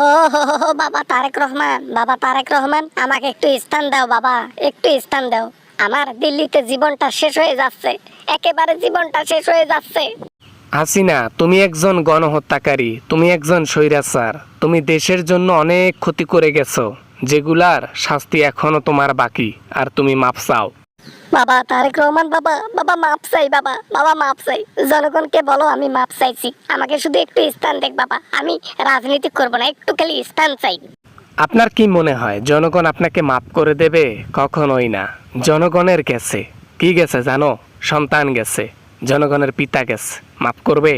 ও হো হো হো, বাবা তারেক রহমান, বাবা তারেক রহমান, আমাকে একটু স্থান দাও বাবা, একটু স্থান দাও। আমার দিল্লিতে জীবনটা শেষ হয়ে যাচ্ছে, একেবারে জীবনটা শেষ হয়ে যাচ্ছে। হাসিনা, তুমি একজন গণহত্যাকারী, তুমি একজন স্বৈরাচার, তুমি দেশের জন্য অনেক ক্ষতি করে গেছো, যেগুলার শাস্তি এখনো তোমার বাকি, আর তুমি মাপ চাও। বাবা তারেক রহমান, বাবা বাবা মাপ চাই, বাবা বাবা মাপ চাই। জনগণকে বলো আমি মাপ চাইছি, আমাকে শুধু একটু স্থান দেখ বাবা, আমি রাজনীতি করব না, একটু খালি স্থান চাই। আপনার কি মনে হয় জনগণ আপনাকে মাপ করে দেবে? কখনোই না। জনগণের গেছে, কি গেছে জানো? সন্তান গেছে, জনগণের পিতা গেছে, মাপ করবে?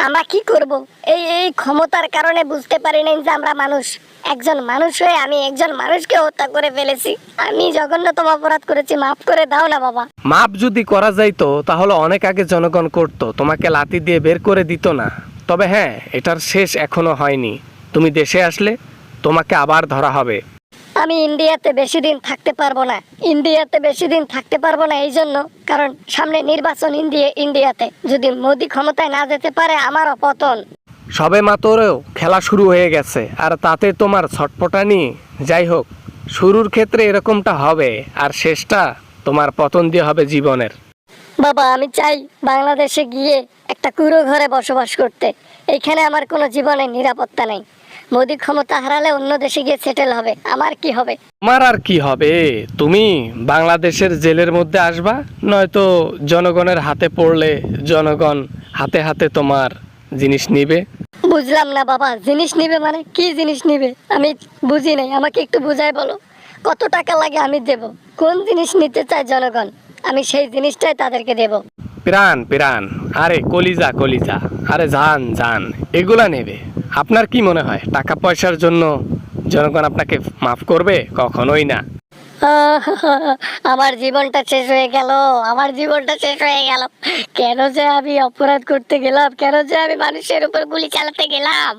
আমরা কি করব? এই এই ক্ষমতার কারণে বুঝতে পারি নাই যে আমরা মানুষ, একজন মানুষ হয়ে আমি একজন মানুষকে হত্যা করে ফেলেছি। আমি জঘন্যতম অপরাধ করেছি, মাফ করে দাও না বাবা। মাপ যদি করা যাইতো তাহলে অনেক আগে জনগণ করতো, তোমাকে লাথি দিয়ে বের করে দিত না। তবে হ্যাঁ, এটার শেষ এখনো হয়নি। তুমি দেশে আসলে তোমাকে আবার ধরা হবে। আমি ইন্ডিয়াতে বেশি দিন থাকতে পারবো না, ইন্ডিয়াতে বেশি দিন থাকতে পারবো না এই জন্য, কারণ সামনে নির্বাচন ইন্ডিয়াতে যদি মোদি ক্ষমতায় না যেতে পারে আমারও পতন। সবে মাত্রও খেলা শুরু হয়ে গেছে, আর তাতে তোমার ছটফটানি। যাই হোক, শুরুর ক্ষেত্রে এরকমটা হবে, আর শেষটা তোমার পতন দিয়ে হবে জীবনের। বাবা আমি চাই বাংলাদেশে গিয়ে একটা কুঁড়ো ঘরে বসবাস করতে, এইখানে আমার কোনো জীবনের নিরাপত্তা নেই। মোদি ক্ষমতা হারালে অন্য দেশে গিয়ে সেটেল হবে, আমার কি হবে? তোমার আর কি হবে? তুমি বাংলাদেশের জেলের মধ্যে আসবা, নয়তো জনগণের হাতে পড়লে জনগণ হাতে হাতে তোমার জিনিস নিবে। বুঝলাম না বাবা, জিনিস নিবে মানে কি জিনিস নিবে? আমি বুঝি নাই, আমাকে একটু বুঝাই বলো। কত টাকা লাগে আমি দেব, কোন জিনিস নিতে চায় জনগণ, আমি সেই জিনিসটাই তাদেরকে দেব। প্রাণ প্রাণ, আরে কলিজা কলিজা, আরে জান জান, এগুলা নেবে। আপনার কি মনে হয় টাকা পয়সার জন্য জনগণ আপনাকে মাফ করবে? কখনোই না। আমার জীবনটা শেষ হয়ে গেল, আমার জীবনটা শেষ হয়ে গেল। কেন যে আমি অপরাধ করতে গেলাম, কেন যে আমি মানুষের উপর গুলি চালাতে গেলাম?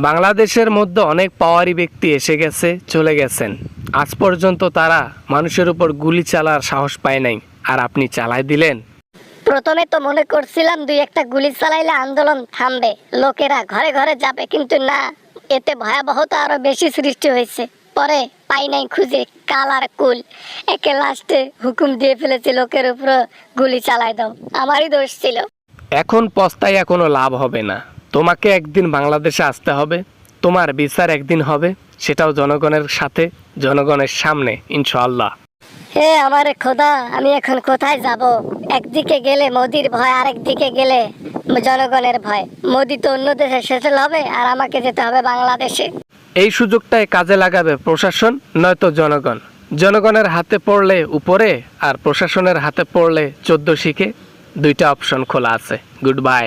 বাংলাদেশের মধ্যে অনেক পাওয়ারি ব্যক্তি এসে গেছে, চলে গেছেন, আজ পর্যন্ত তারা মানুষের উপর গুলি চালার সাহস পায় নাই, আর আপনি চালাই দিলেন। প্রথমে তো মনে করছিলাম দুই একটা গুলি চালাইলে আন্দোলন থামবে, লোকেরা ঘরে ঘরে যাবে, কিন্তু না, এতে ভয়াবহতা আরো বেশি সৃষ্টি হয়েছে। পরে পাই নাই খুঁজে কাল আর কুল, একে লাস্টে হুকুম দিয়ে ফেলেছে লোকের উপর গুলি চালাই দাও, আমারই দোষ ছিল। এখন পস্তাইয়া কোনো লাভ হবে না, তোমাকে একদিন বাংলাদেশে আসতে হবে, তোমার বিচার একদিন হবে, সেটাও জনগণের সাথে, জনগণের সামনে, ইনশাআল্লাহ। হে আমার খোদা, আমি এখন কোথায় যাব? একদিকে গেলে মোদির ভয়, আরেকদিকে গেলে জনগণের ভয়। মোদি তো অন্য দেশে সেটেল হবে, আর আমাকে যেতে হবে বাংলাদেশে। এই সুযোগটাই কাজে লাগাবে প্রশাসন, নয়তো জনগণ। জনগণের হাতে পড়লে উপরে, আর প্রশাসনের হাতে পড়লে 14 শিখে। দুইটা অপশন খোলা আছে। Good bye.